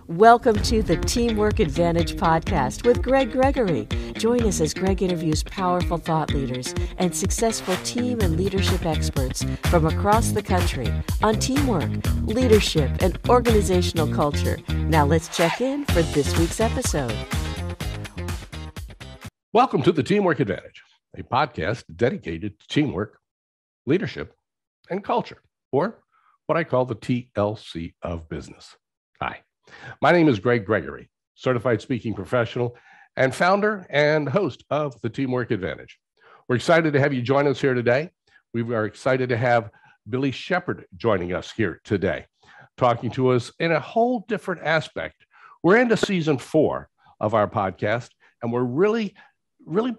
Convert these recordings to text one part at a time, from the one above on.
Welcome to the Teamwork Advantage podcast with Greg Gregory. Join us as Greg interviews powerful thought leaders and successful team and leadership experts from across the country on teamwork, leadership, and organizational culture. Now let's check in for this week's episode. Welcome to the Teamwork Advantage, a podcast dedicated to teamwork, leadership, and culture, or what I call the TLC of business. Hi, my name is Greg Gregory, certified speaking professional and founder and host of the Teamwork Advantage. We're excited to have you join us here today. We are excited to have Billy Shepard joining us here today, talking to us in a whole different aspect. We're into season 4 of our podcast, and we're really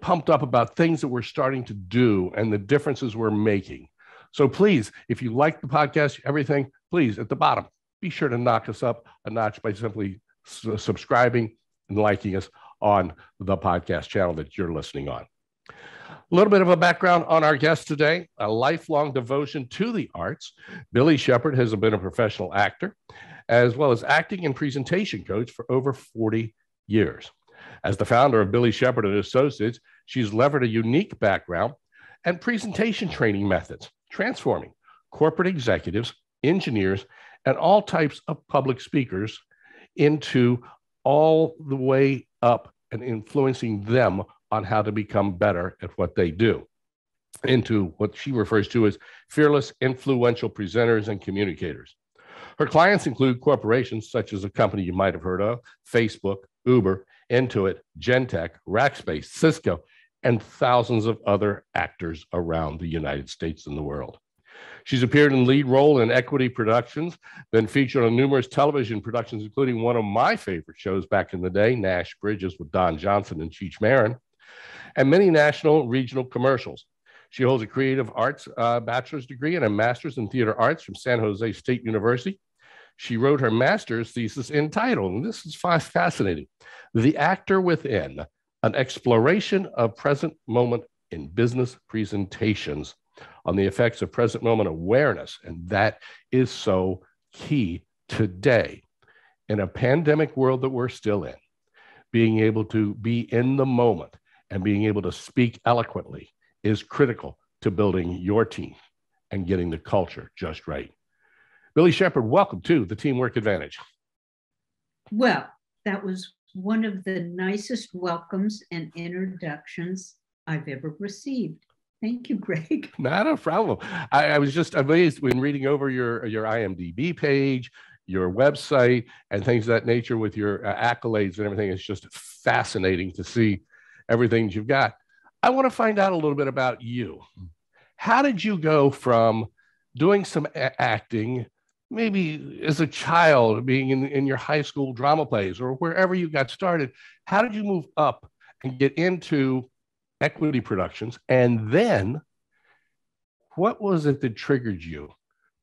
pumped up about things that we're starting to do and the differences we're making. So please, if you like the podcast, everything, please, at the bottom, be sure to knock us up a notch by simply subscribing and liking us on the podcast channel that you're listening on. A little bit of a background on our guest today, a lifelong devotion to the arts. Billy Shepard has been a professional actor, as well as acting and presentation coach for over 40 years. As the founder of Billy Shepard and Associates, she's levered a unique background and presentation training methods, transforming corporate executives, engineers, and all types of public speakers into all the way up and influencing them on how to become better at what they do, into what she refers to as fearless, influential presenters and communicators. Her clients include corporations such as a company you might have heard of, Facebook, Uber, Intuit, Genentech, Rackspace, Cisco, and thousands of other actors around the United States and the world. She's appeared in lead role in equity productions, been featured on numerous television productions, including one of my favorite shows back in the day, Nash Bridges with Don Johnson and Cheech Marin, and many national regional commercials. She holds a creative arts bachelor's degree and a master's in theater arts from San Jose State University. She wrote her master's thesis entitled, and this is fascinating, The Actor Within, an exploration of present moment in business presentations on the effects of present moment awareness. And that is so key today in a pandemic world that we're still in. Being able to be in the moment and being able to speak eloquently is critical to building your team and getting the culture just right. Billy Shepard, welcome to the Teamwork Advantage. Well, that was one of the nicest welcomes and introductions I've ever received. Thank you, Greg. Not a problem. I was just amazed when reading over your IMDb page, your website, and things of that nature with your accolades and everything. It's just fascinating to see everything that you've got. I want to find out a little bit about you. How did you go from doing some acting, maybe as a child, being in your high school drama plays or wherever you got started? How did you move up and get into equity productions? And then what was it that triggered you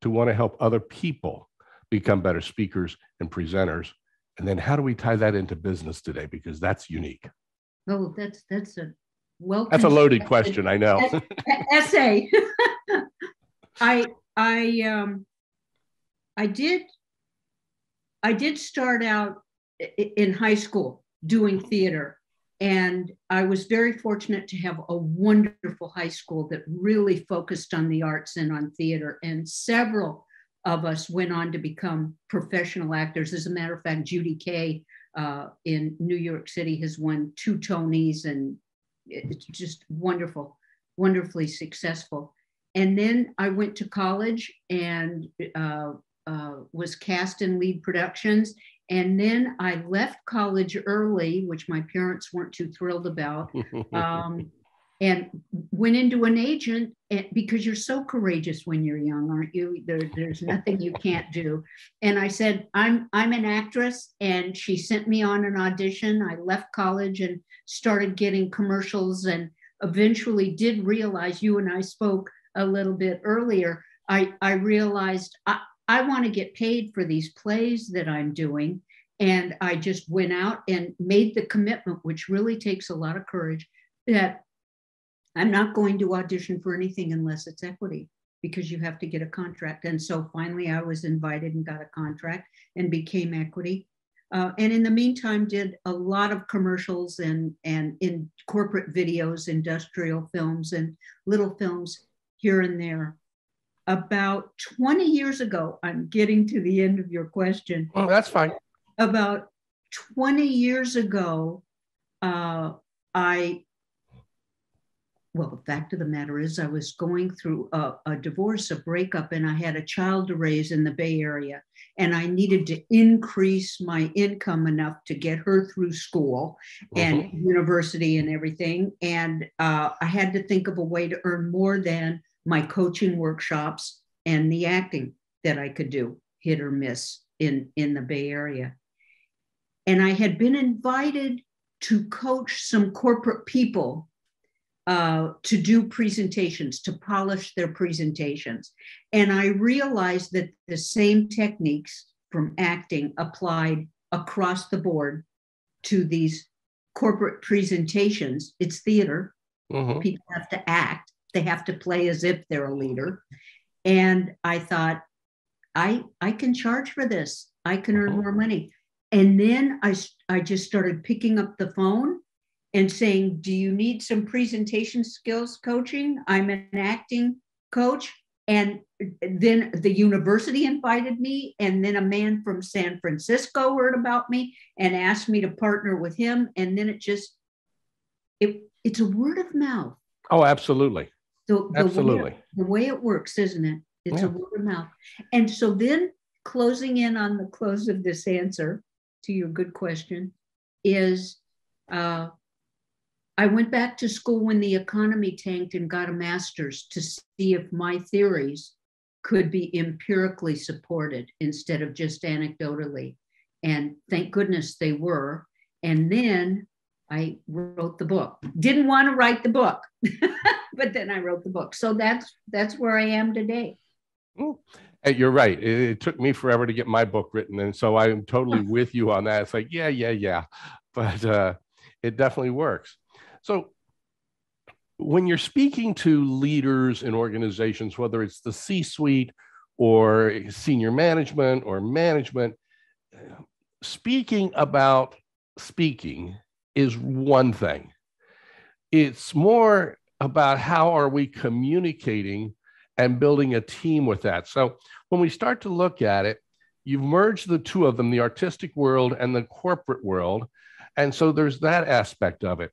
to want to help other people become better speakers and presenters? And then how do we tie that into business today? Because that's unique. Oh, that's a well. That's a loaded question, I know. Essay. I did start out in high school doing theater. And I was very fortunate to have a wonderful high school that really focused on the arts and on theater. And several of us went on to become professional actors. As a matter of fact, Judy Kaye in New York City has won 2 Tonys, and it's just wonderful, wonderfully successful. And then I went to college and was cast in lead productions. And then I left college early, which my parents weren't too thrilled about, and went into an agent because you're so courageous when you're young, aren't you? There's nothing you can't do. And I said, I'm an actress. And she sent me on an audition. I left college and started getting commercials, and eventually did realize, you and I spoke a little bit earlier, I realized I want to get paid for these plays that I'm doing. And I just went out and made the commitment, which really takes a lot of courage, that I'm not going to audition for anything unless it's equity, because you have to get a contract. And so finally I was invited and got a contract and became equity. And in the meantime, did a lot of commercials and in corporate videos, industrial films, and little films here and there. About 20 years ago, I'm getting to the end of your question. Oh, that's fine. About 20 years ago, the fact of the matter is I was going through a divorce, a breakup, and I had a child to raise in the Bay Area. And I needed to increase my income enough to get her through school and university and everything. And I had to think of a way to earn more than my coaching workshops and the acting that I could do, hit or miss in the Bay Area. And I had been invited to coach some corporate people to do presentations, to polish their presentations. And I realized that the same techniques from acting applied across the board to these corporate presentations. It's theater. People have to act. They have to play as if they're a leader. And I thought, I can charge for this. I can earn more money. And then I just started picking up the phone and saying, do you need some presentation skills coaching? I'm an acting coach. And then the university invited me. And then a man from San Francisco heard about me and asked me to partner with him. And then it's a word of mouth. Oh, absolutely. Absolutely. The way it works, isn't it? It's a word of mouth. And so then closing in on the close of this answer to your good question is, I went back to school when the economy tanked and got a master's to see if my theories could be empirically supported instead of just anecdotally. And thank goodness they were. And then I wrote the book. Didn't want to write the book, but then I wrote the book. So that's where I am today. You're right. It took me forever to get my book written. And so I'm totally with you on that. It's like, yeah. But it definitely works. So when you're speaking to leaders in organizations, whether it's the C-suite or senior management or management, speaking about speaking is one thing. It's more about how are we communicating and building a team with that. So when we start to look at it, you've merged the two of them, the artistic world and the corporate world. And so there's that aspect of it.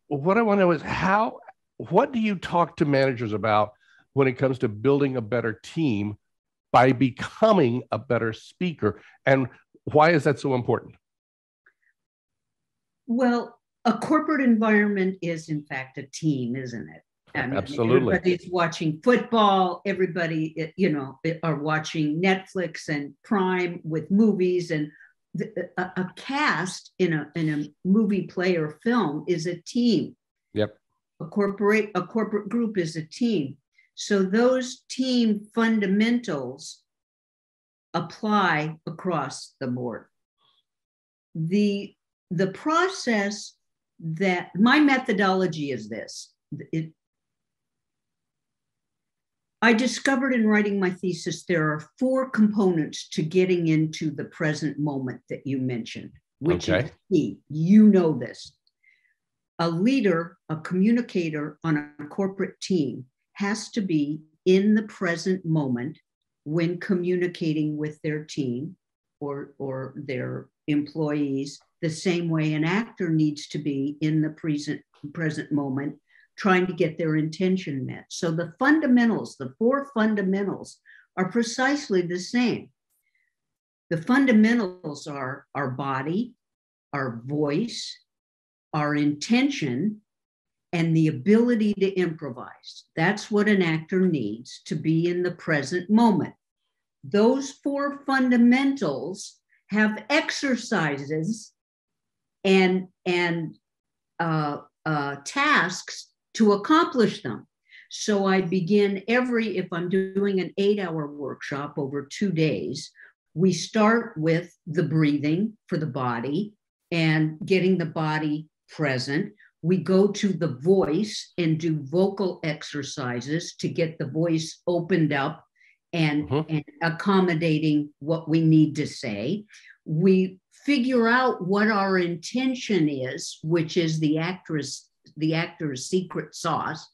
What I want to know is what do you talk to managers about when it comes to building a better team by becoming a better speaker? And why is that so important? Well, a corporate environment is in fact a team, isn't it? I mean, absolutely. Everybody's watching football. Everybody, are watching Netflix and Prime with movies, and a cast in a movie, play, or film is a team. Yep. A corporate group is a team. So those team fundamentals apply across the board. The process that my methodology is this. I discovered in writing my thesis, there are 4 components to getting into the present moment that you mentioned, which is key. You know this. A leader, a communicator on a corporate team has to be in the present moment when communicating with their team or their employees, the same way an actor needs to be in the present moment trying to get their intention met. So the fundamentals, the 4 fundamentals are precisely the same. The fundamentals are our body, our voice, our intention, and the ability to improvise. That's what an actor needs to be in the present moment. Those 4 fundamentals have exercises and tasks to accomplish them. So I begin if I'm doing an 8-hour workshop over 2 days, we start with the breathing for the body and getting the body present. We go to the voice and do vocal exercises to get the voice opened up and accommodating what we need to say. We figure out what our intention is, which is the actor's secret sauce.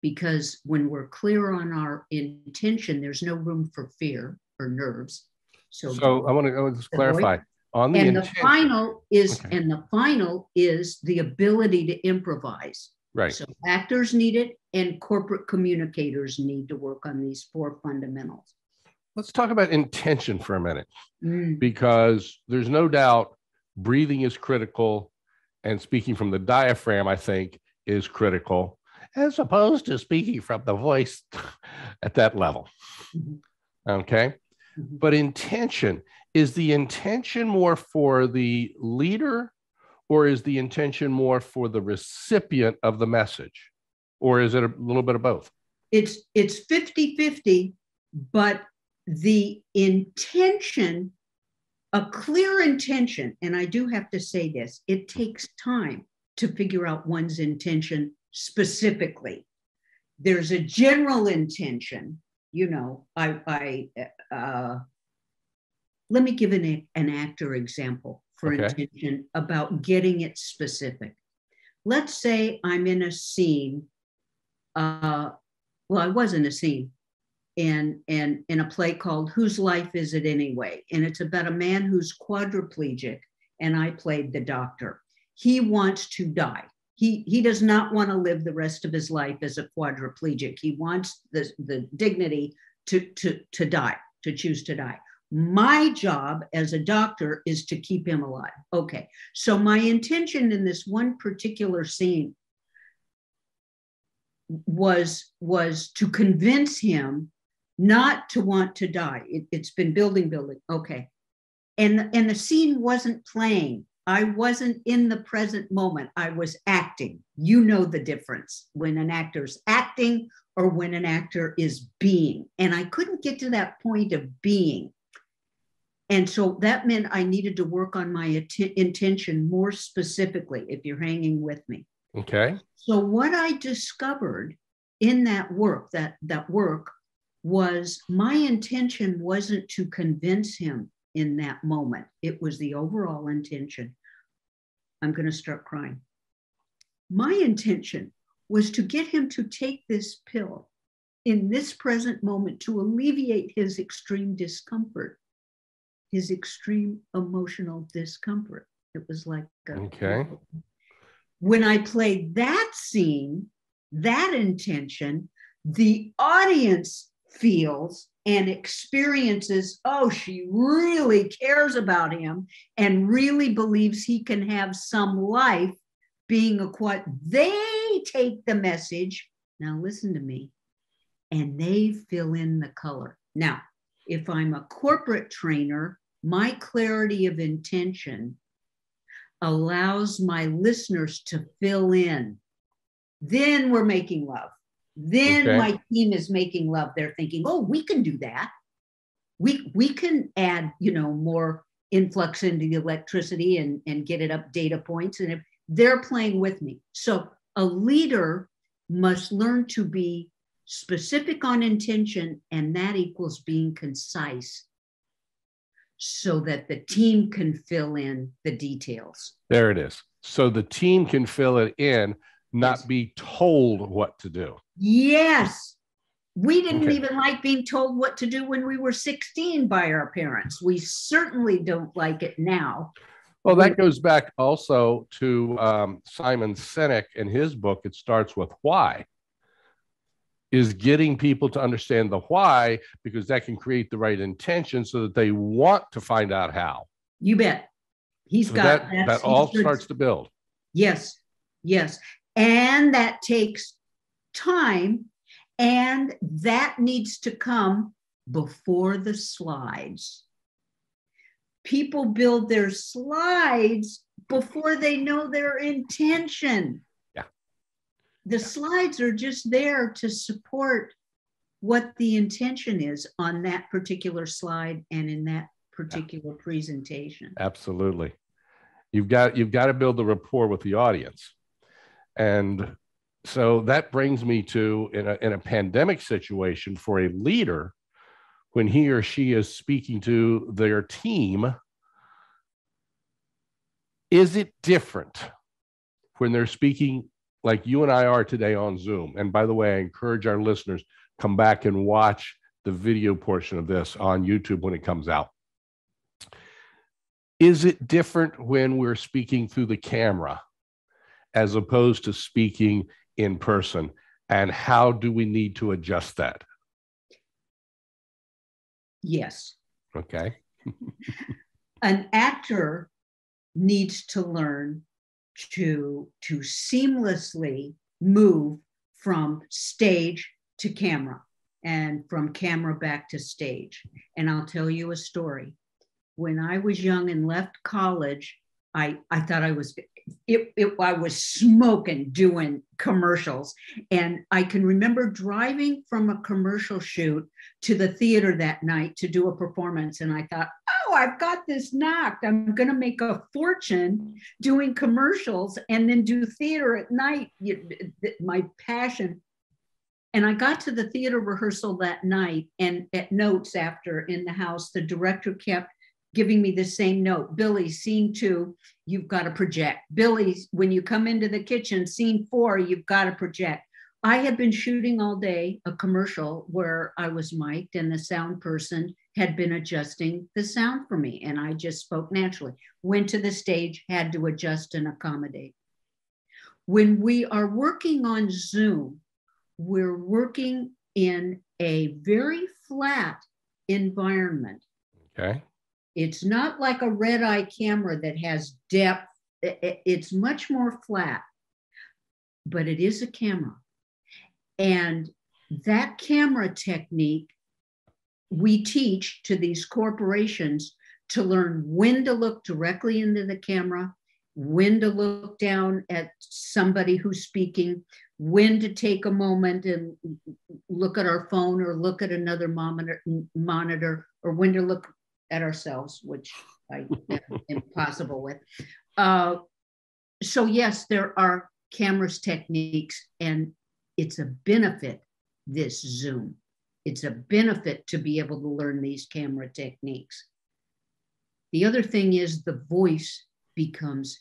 Because when we're clear on our intention, there's no room for fear or nerves. So I want to just clarify on the and intention. The final is the ability to improvise. Right. So actors need it, and corporate communicators need to work on these 4 fundamentals. Let's talk about intention for a minute, because there's no doubt breathing is critical, and speaking from the diaphragm, I think, is critical, as opposed to speaking from the voice at that level. Okay. But intention, is the intention more for the leader, or is the intention more for the recipient of the message? Or is it a little bit of both? It's 50-50, but the intention, a clear intention, and I do have to say this, it takes time to figure out one's intention specifically. There's a general intention, let me give an actor example for intention about getting it specific. Let's say I'm in a scene. I was in a scene in a play called Whose Life Is It Anyway? And it's about a man who's quadriplegic, and I played the doctor. He wants to die. He does not want to live the rest of his life as a quadriplegic. He wants the dignity to die, to choose to die. My job as a doctor is to keep him alive. Okay, so my intention in this one particular scene was to convince him not to want to die. It's been building. Okay, and the scene wasn't playing. I wasn't in the present moment. I was acting. You know the difference when an actor's acting or when an actor is being. And I couldn't get to that point of being. And so that meant I needed to work on my intention more specifically, if you're hanging with me. Okay. So what I discovered in that work was my intention wasn't to convince him in that moment. It was the overall intention. I'm going to start crying. My intention was to get him to take this pill in this present moment to alleviate his extreme discomfort, his extreme emotional discomfort. It was like, when I played that scene, that intention, the audience feels and experiences, oh, she really cares about him and really believes he can have some life being a quad. They take the message, now listen to me, and they fill in the color. Now, if I'm a corporate trainer, my clarity of intention allows my listeners to fill in. Then we're making love. Then my team is making love. They're thinking, oh, we can do that. We can add, more influx into the electricity and get it up data points. And if they're playing with me. So a leader must learn to be specific on intention, and that equals being concise so that the team can fill in the details. There it is. So the team can fill it in, not be told what to do. Yes. We didn't even like being told what to do when we were 16 by our parents. We certainly don't like it now. Well, that goes back also to Simon Sinek in his book, It Starts With Why, is getting people to understand the why, because that can create the right intention so that they want to find out how. You bet. That all starts to build. Yes. And that takes time, and that needs to come before the slides. People build their slides before they know their intention. The slides are just there to support what the intention is on that particular slide and in that particular presentation. Absolutely. You've got to build the rapport with the audience. And so that brings me to, in a pandemic situation for a leader, when he or she is speaking to their team, Is it different when they're speaking like you and I are today on Zoom? And by the way, I encourage our listeners, come back and watch the video portion of this on YouTube when it comes out. Is it different when we're speaking through the camera as opposed to speaking in person? And how do we need to adjust that? Yes. Okay. An actor needs to learn to seamlessly move from stage to camera and from camera back to stage. And I'll tell you a story. When I was young and left college, I thought I was smoking doing commercials. And I can remember driving from a commercial shoot to the theater that night to do a performance. And I thought, oh, I've got this knocked. I'm going to make a fortune doing commercials and then do theater at night, my passion. And I got to the theater rehearsal that night, and at notes after in the house, the director kept giving me the same note. Billy, scene 2, you've got to project. Billy, when you come into the kitchen, scene 4, you've got to project. I had been shooting all day a commercial where I was mic'd and the sound person had been adjusting the sound for me. And I just spoke naturally. Went to the stage, had to adjust and accommodate. When we are working on Zoom, we're working in a very flat environment. Okay. It's not like a red eye camera that has depth. It's much more flat, but it is a camera. And that camera technique, we teach to these corporations to learn when to look directly into the camera, when to look down at somebody who's speaking, when to take a moment and look at our phone or look at another monitor, or when to look at ourselves, which I am impossible with. So yes, there are cameras techniques, and it's a benefit, this Zoom. It's a benefit to be able to learn these camera techniques. The other thing is the voice becomes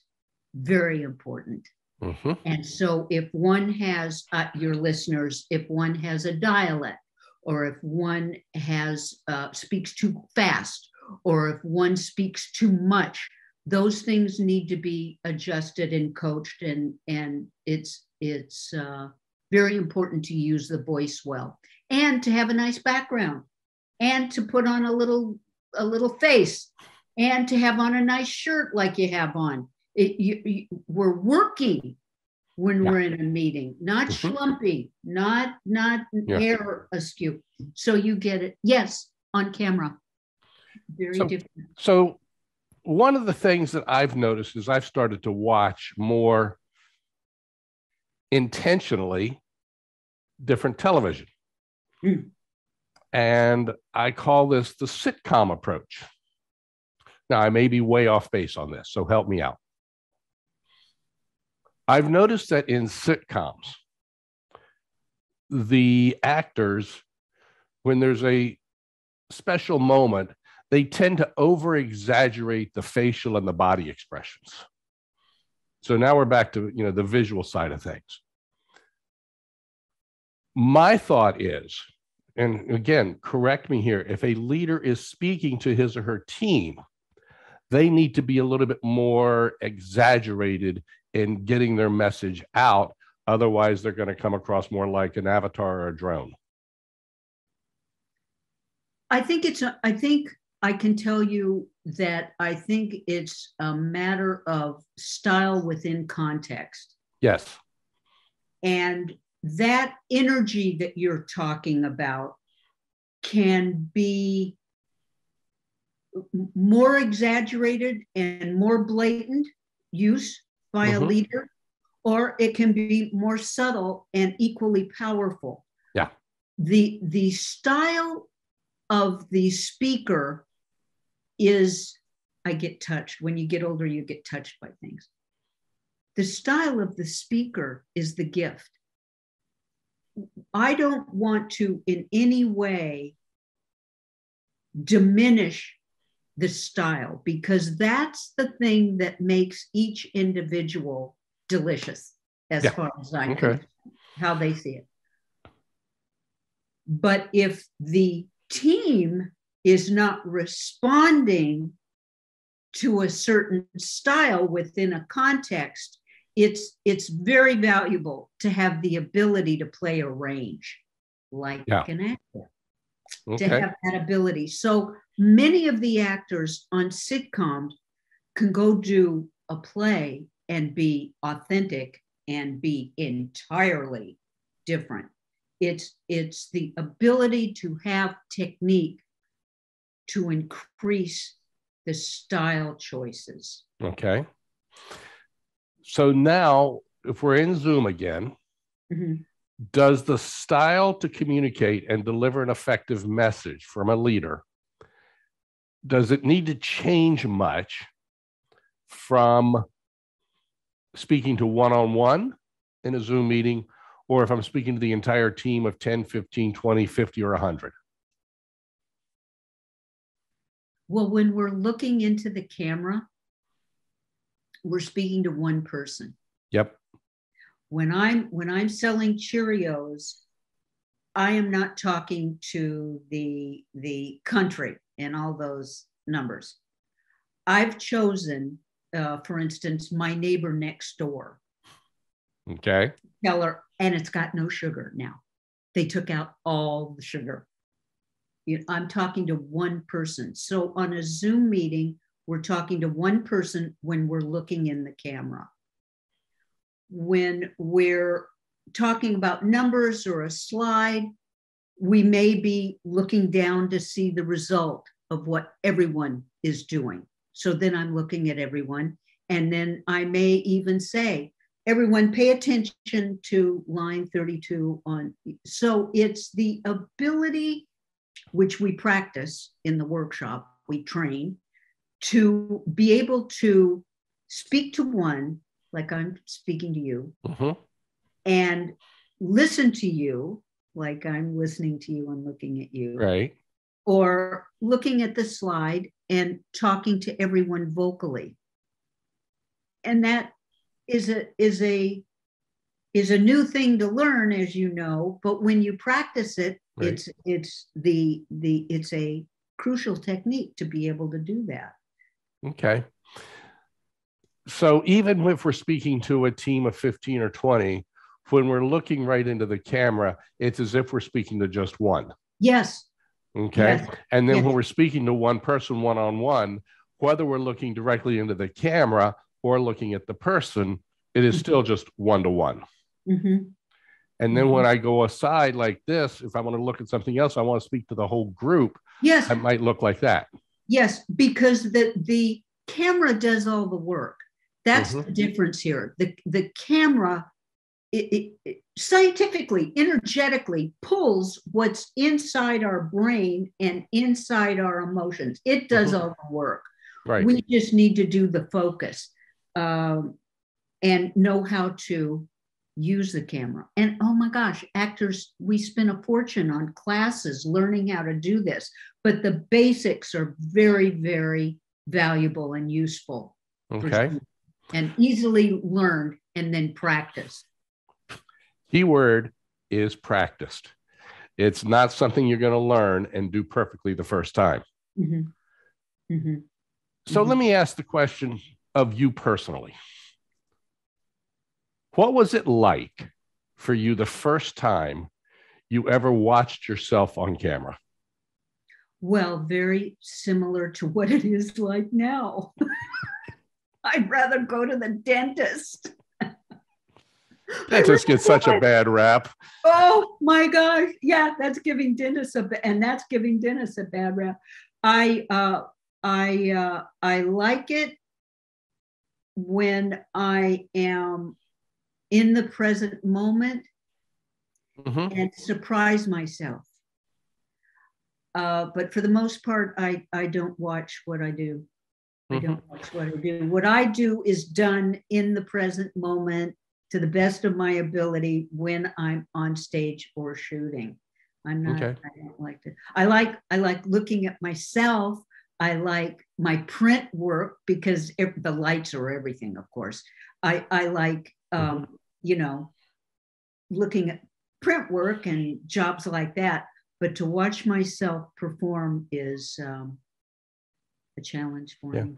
very important. Mm-hmm. And so if one has, your listeners, if one has a dialect, or if one has speaks too fast, or if one speaks too much, those things need to be adjusted and coached. And it's very important to use the voice well, and to have a nice background, and to put on a little face, and to have on a nice shirt like you have on. We're working when we're in a meeting, not schlumpy, not hair askew. So you get it. Yes, on camera. Very different. So one of the things that I've noticed is I've started to watch more intentionally different television. And I call this the sitcom approach. Now, I may be way off base on this, so help me out. I've noticed that in sitcoms, the actors, when there's a special moment, they tend to over-exaggerate the facial and the body expressions. So now we're back to, the visual side of things. My thought is, and again, correct me here, if a leader is speaking to his or her team, they need to be a little bit more exaggerated in getting their message out. Otherwise, they're going to come across more like an avatar or a drone. I think I can tell you that I think it's a matter of style within context. Yes. And that energy that you're talking about can be more exaggerated and more blatant use by a leader, or it can be more subtle and equally powerful. Yeah. The style of the speaker is, I get touched. When you get older, you get touched by things. The style of the speaker is the gift. I don't want to in any way diminish the style, because that's the thing that makes each individual delicious, as far as I can, how they see it. But if the team is not responding to a certain style within a context, it's very valuable to have the ability to play a range like an actor, to have that ability. So many of the actors on sitcoms can go do a play and be authentic and be entirely different. It's the ability to have technique to increase the style choices. Okay. So now, if we're in Zoom again, does the style to communicate and deliver an effective message from a leader, does it need to change much from speaking to one-on-one in a Zoom meeting, or if I'm speaking to the entire team of 10, 15, 20, 50, or 100? Well, when we're looking into the camera, we're speaking to one person. Yep. When I'm selling Cheerios, I am not talking to the country and all those numbers. I've chosen, for instance, my neighbor next door. Okay. Tell her, and it's got no sugar now. They took out all the sugar. I'm talking to one person. So on a Zoom meeting, we're talking to one person when we're looking in the camera. When we're talking about numbers or a slide, we may be looking down to see the result of what everyone is doing. So then I'm looking at everyone, and then I may even say, everyone pay attention to line 32 on. So it's the ability, which we practice in the workshop, we train, to be able to speak to one, like I'm speaking to you, and listen to you, like I'm listening to you and looking at you. Right. Or looking at the slide and talking to everyone vocally. And that is a new thing to learn, as you know, but when you practice it, right, it's a crucial technique to be able to do that. Okay. So even if we're speaking to a team of 15 or 20, when we're looking right into the camera, it's as if we're speaking to just one. Yes. Okay. Yes. And then when we're speaking to one person one-on-one, whether we're looking directly into the camera or looking at the person, it is still just one-to-one. And then when I go aside like this, if I want to look at something else, I want to speak to the whole group. Yes. It might look like that. Yes, because the camera does all the work. That's the difference here. The camera, it scientifically, energetically pulls what's inside our brain and inside our emotions. It does all the work. Right. We just need to do the focus and know how to use the camera. And oh my gosh, actors, we spend a fortune on classes learning how to do this, but the basics are very, very valuable and useful. Okay. And easily learned and then practiced. Keyword is practiced. It's not something you're going to learn and do perfectly the first time. So let me ask the question of you personally. What was it like for you the first time you ever watched yourself on camera? Well, very similar to what it is like now. I'd rather go to the dentist. Dentists get such a bad rap. Oh my gosh. Yeah, that's giving dentists a bad rap. I like it when I am in the present moment and surprise myself. But for the most part, I don't watch what I do. I don't watch what I do. What I do is done in the present moment to the best of my ability when I'm on stage or shooting. I'm not, I don't like to. I like looking at myself. I like my print work because the lights are everything, of course. I like, you know, looking at print work and jobs like that. But to watch myself perform is a challenge for me.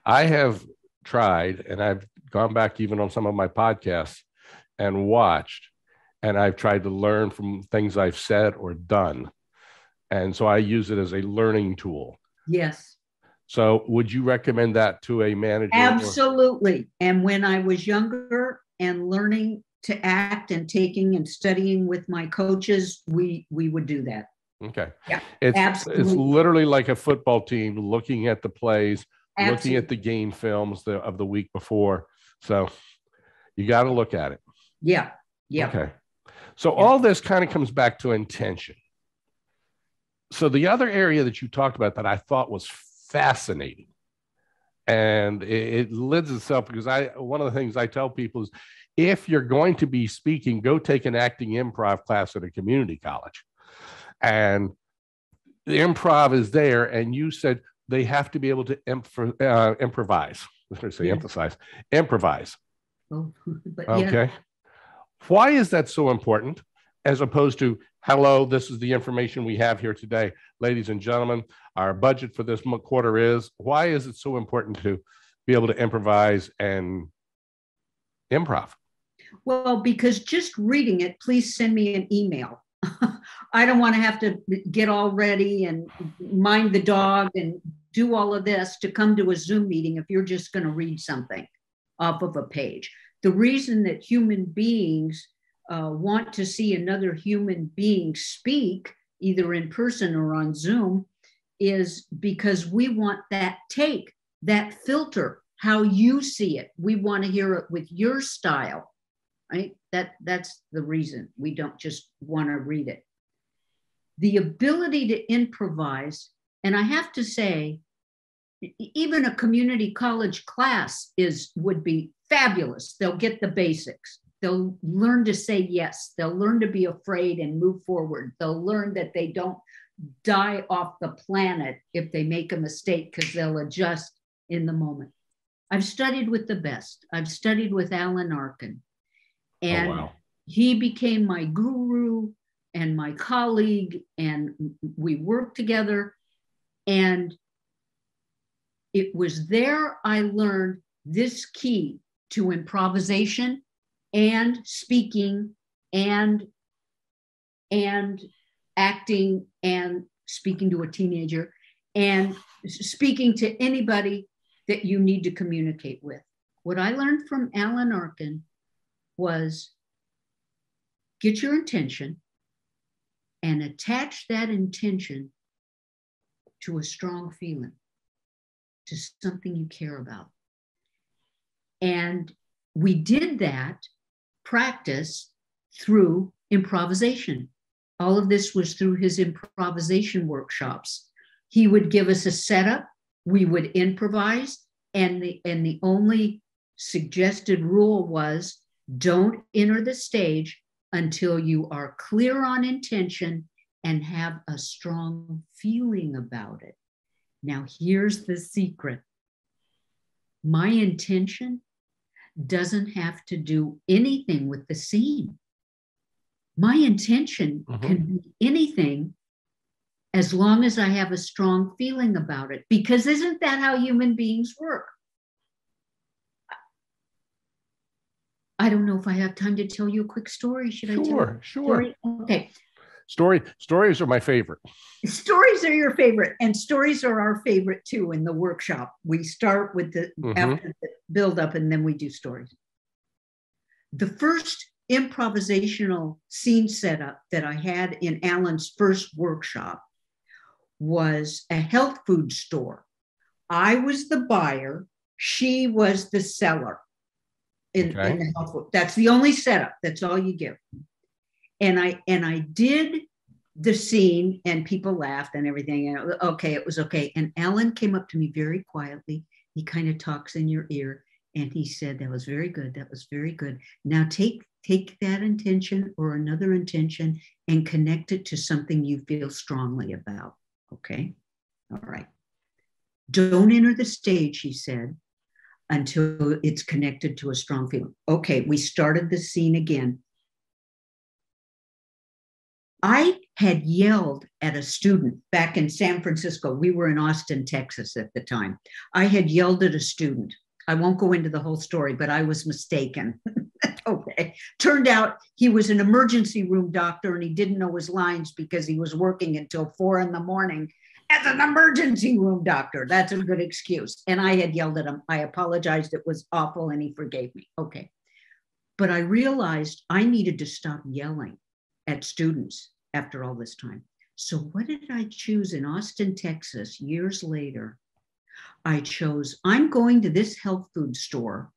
I have tried, and I've gone back even on some of my podcasts and watched, and I've tried to learn from things I've said or done. And so I use it as a learning tool. Yes. So would you recommend that to a manager? Absolutely. And when I was younger and learning to act and taking and studying with my coaches, we would do that. Okay. Yeah, it's literally like a football team looking at the plays, looking at the game films of the week before. So you got to look at it. Yeah. Yeah. Okay. So all this kind of comes back to intention. So the other area that you talked about that I thought was fascinating, and it lends itself, because one of the things I tell people is, if you're going to be speaking, go take an acting improv class at a community college. And the improv is there, and you said they have to be able to improvise. I was going to say emphasize, improvise. Oh, but okay. Why is that so important, as opposed to, hello, this is the information we have here today, ladies and gentlemen, our budget for this quarter is? Why is it so important to be able to improvise and improv? Well, because just reading it, please send me an email. I don't want to have to get all ready and mind the dog and do all of this to come to a Zoom meeting if you're just going to read something off of a page. The reason that human beings want to see another human being speak, either in person or on Zoom, is because we want that take, that filter, how you see it. We want to hear it with your style, right? That's the reason we don't just want to read it. The ability to improvise, and I have to say, even a community college class would be fabulous. They'll get the basics. They'll learn to say yes. They'll learn to be afraid and move forward. They'll learn that they don't die off the planet if they make a mistake, because they'll adjust in the moment. I've studied with the best. I've studied with Alan Arkin, and he became my guru and my colleague, and we worked together. And it was there I learned this key to improvisation and speaking and acting and speaking to a teenager and speaking to anybody that you need to communicate with. What I learned from Alan Arkin was get your intention and attach that intention to a strong feeling, to something you care about. And we did that practice through improvisation. All of this was through his improvisation workshops. He would give us a setup, we would improvise, and the only suggested rule was don't enter the stage until you are clear on intention and have a strong feeling about it. Now, here's the secret. My intention doesn't have to do anything with the scene. My intention can be anything as long as I have a strong feeling about it, because isn't that how human beings work? I don't know if I have time to tell you a quick story. Should I tell you a story? Okay. Stories are my favorite. Stories are your favorite, and stories are our favorite too in the workshop. We start with the after the build up, and then we do stories. The first improvisational scene setup that I had in Alan's first workshop was a health food store. I was the buyer, she was the seller in the health food. That's the only setup. That's all you give. And I did the scene, and people laughed and everything. And okay, it was okay. And Alan came up to me very quietly. He kind of talks in your ear, and he said, "That was very good. That was very good. Now take that intention or another intention and connect it to something you feel strongly about." Okay, all right. Don't enter the stage, he said, until it's connected to a strong feeling. Okay, we started the scene again. I had yelled at a student back in San Francisco. We were in Austin, Texas at the time. I had yelled at a student. I won't go into the whole story, but I was mistaken. Okay. Turned out he was an emergency room doctor and he didn't know his lines because he was working until 4 a.m. as an emergency room doctor. That's a good excuse. And I had yelled at him. I apologized. It was awful and he forgave me. Okay. But I realized I needed to stop yelling at students after all this time. So what did I choose in Austin, Texas, years later? I chose, I'm going to this health food store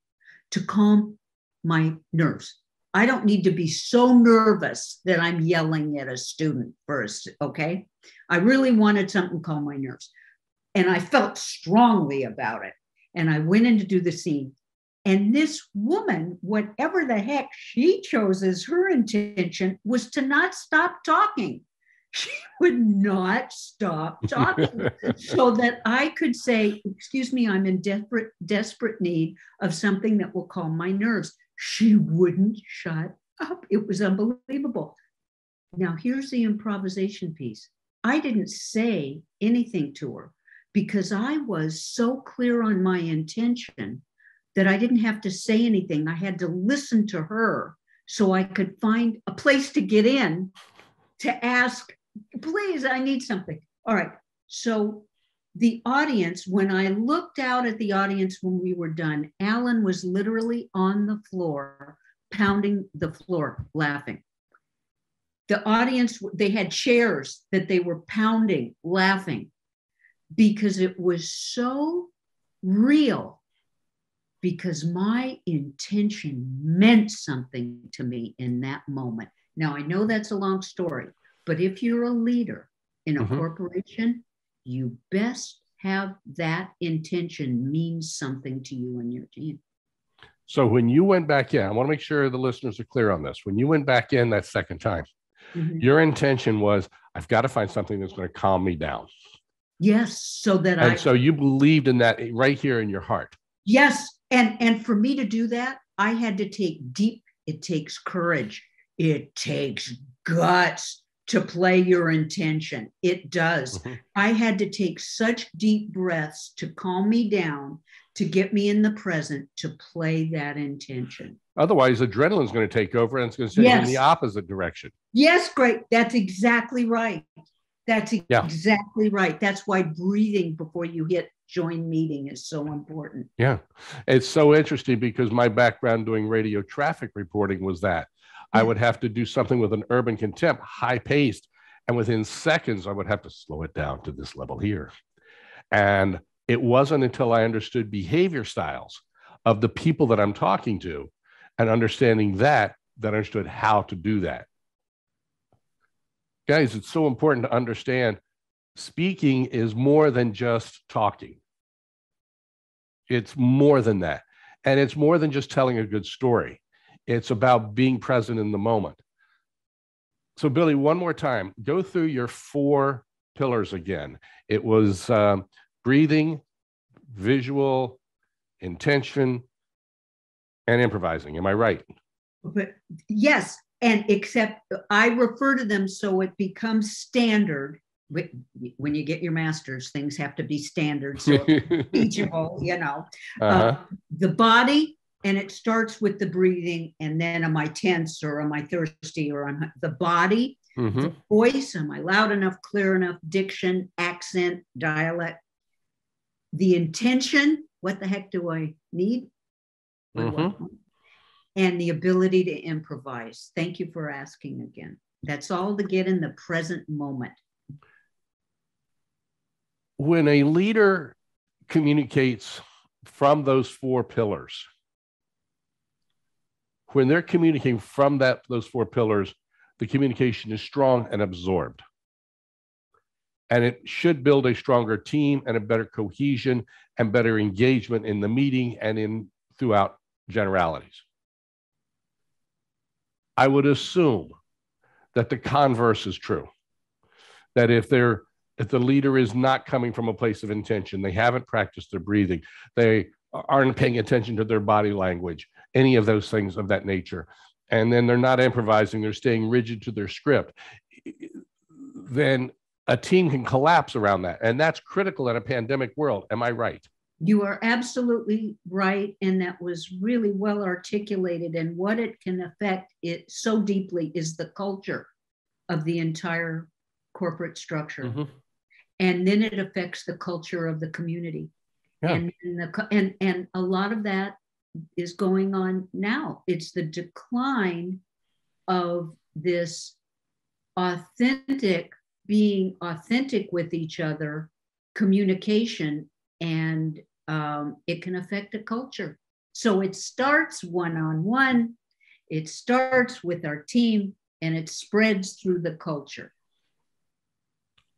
to calm my nerves. I don't need to be so nervous that I'm yelling at a student first, okay? I really wanted something to calm my nerves. And I felt strongly about it. And I went in to do the scene. And this woman, whatever the heck she chose as her intention, was to not stop talking. She would not stop talking so that I could say, excuse me, I'm in desperate need of something that will calm my nerves. She wouldn't shut up. It was unbelievable. Now, here's the improvisation piece. I didn't say anything to her because I was so clear on my intention that I didn't have to say anything. I had to listen to her so I could find a place to get in to ask, please, I need something. All right. So the audience, when I looked out at the audience when we were done, Alan was literally on the floor, pounding the floor, laughing. The audience, they had chairs that they were pounding, laughing, because it was so real, because my intention meant something to me in that moment. Now, I know that's a long story, but if you're a leader in a corporation, you best have that intention mean something to you and your team. So when you went back in, I want to make sure the listeners are clear on this. When you went back in that second time, your intention was, I've got to find something that's going to calm me down. Yes. So you believed in that right here in your heart. Yes. And for me to do that, I had to take it takes courage. It takes guts to play your intention. It does. I had to take such deep breaths to calm me down, to get me in the present, to play that intention. Otherwise, adrenaline is going to take over and it's going to send you in the opposite direction. Yes, great. That's exactly right. That's exactly right. That's why breathing before you hit join meeting is so important. Yeah. It's so interesting because my background doing radio traffic reporting was that. I would have to do something with an urban contempt, high paced. And within seconds, I would have to slow it down to this level here. And it wasn't until I understood behavior styles of the people that I'm talking to and understanding that I understood how to do that. Guys, it's so important to understand speaking is more than just talking. It's more than that. And it's more than just telling a good story. It's about being present in the moment. So Billy, one more time, go through your 4 pillars again. It was breathing, visual, intention, and improvising. Am I right? But yes, and except I refer to them so it becomes standard. When you get your master's, things have to be standard, so it's teachable, the body. And it starts with the breathing. And then am I tense or am I thirsty or am the body, the voice, am I loud enough, clear enough, diction, accent, dialect, the intention, what the heck do I need? And the ability to improvise. Thank you for asking again. That's all to get in the present moment. When a leader communicates from those 4 pillars, when they're communicating from those 4 pillars, the communication is strong and absorbed. And it should build a stronger team and a better cohesion and better engagement in the meeting and throughout generalities. I would assume that the converse is true. That if they're if the leader is not coming from a place of intention, they haven't practiced their breathing, they aren't paying attention to their body language, any of those things of that nature, and then they're not improvising, they're staying rigid to their script, then a team can collapse around that. And that's critical in a pandemic world. Am I right? You are absolutely right. And that was really well articulated. And what it can affect it so deeply is the culture of the entire corporate structure. Mm-hmm. And then it affects the culture of the community. Yeah. And a lot of that is going on now. It's the decline of this being authentic with each other, communication, and it can affect the culture. So it starts one-on-one, it starts with our team, and it spreads through the culture.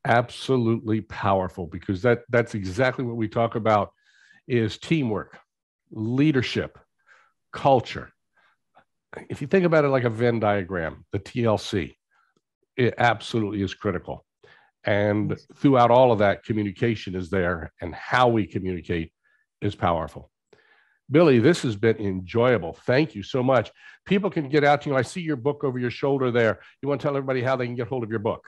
Absolutely powerful, because that's exactly what we talk about is teamwork, leadership, culture. If you think about it like a Venn diagram, the TLC, it absolutely is critical. And throughout all of that, communication is there, and how we communicate is powerful. Billie, this has been enjoyable. Thank you so much. People can get out to you. I see your book over your shoulder there. You want to tell everybody how they can get hold of your book?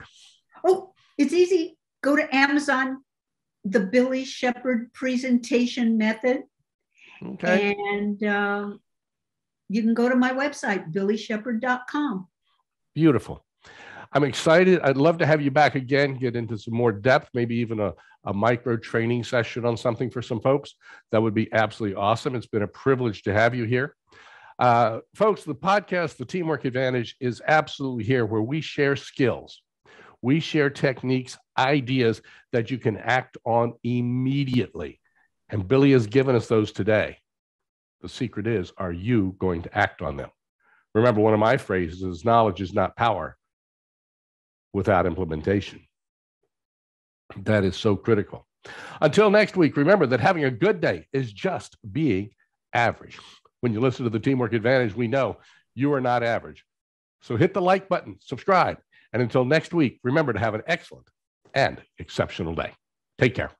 Oh, it's easy. Go to Amazon, The Billie Shepard Presentation Method. Okay. And you can go to my website, billieshepard.com. Beautiful. I'm excited. I'd love to have you back again, get into some more depth, maybe even a micro training session on something for some folks. That would be absolutely awesome. It's been a privilege to have you here. Folks, the podcast, The Teamwork Advantage, is absolutely here, where we share skills. We share techniques, ideas that you can act on immediately. And Billie has given us those today. The secret is, are you going to act on them? Remember, one of my phrases is, knowledge is not power without implementation. That is so critical. Until next week, remember that having a good day is just being average. When you listen to the Teamwork Advantage, we know you are not average. So hit the like button, subscribe, and until next week, remember to have an excellent and exceptional day. Take care.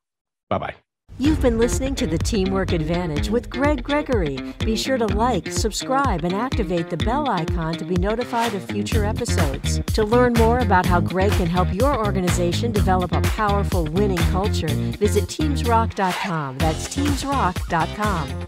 Bye-bye. You've been listening to the Teamwork Advantage with Greg Gregory. Be sure to like, subscribe, and activate the bell icon to be notified of future episodes. To learn more about how Greg can help your organization develop a powerful winning culture, visit teamsrock.com. That's teamsrock.com.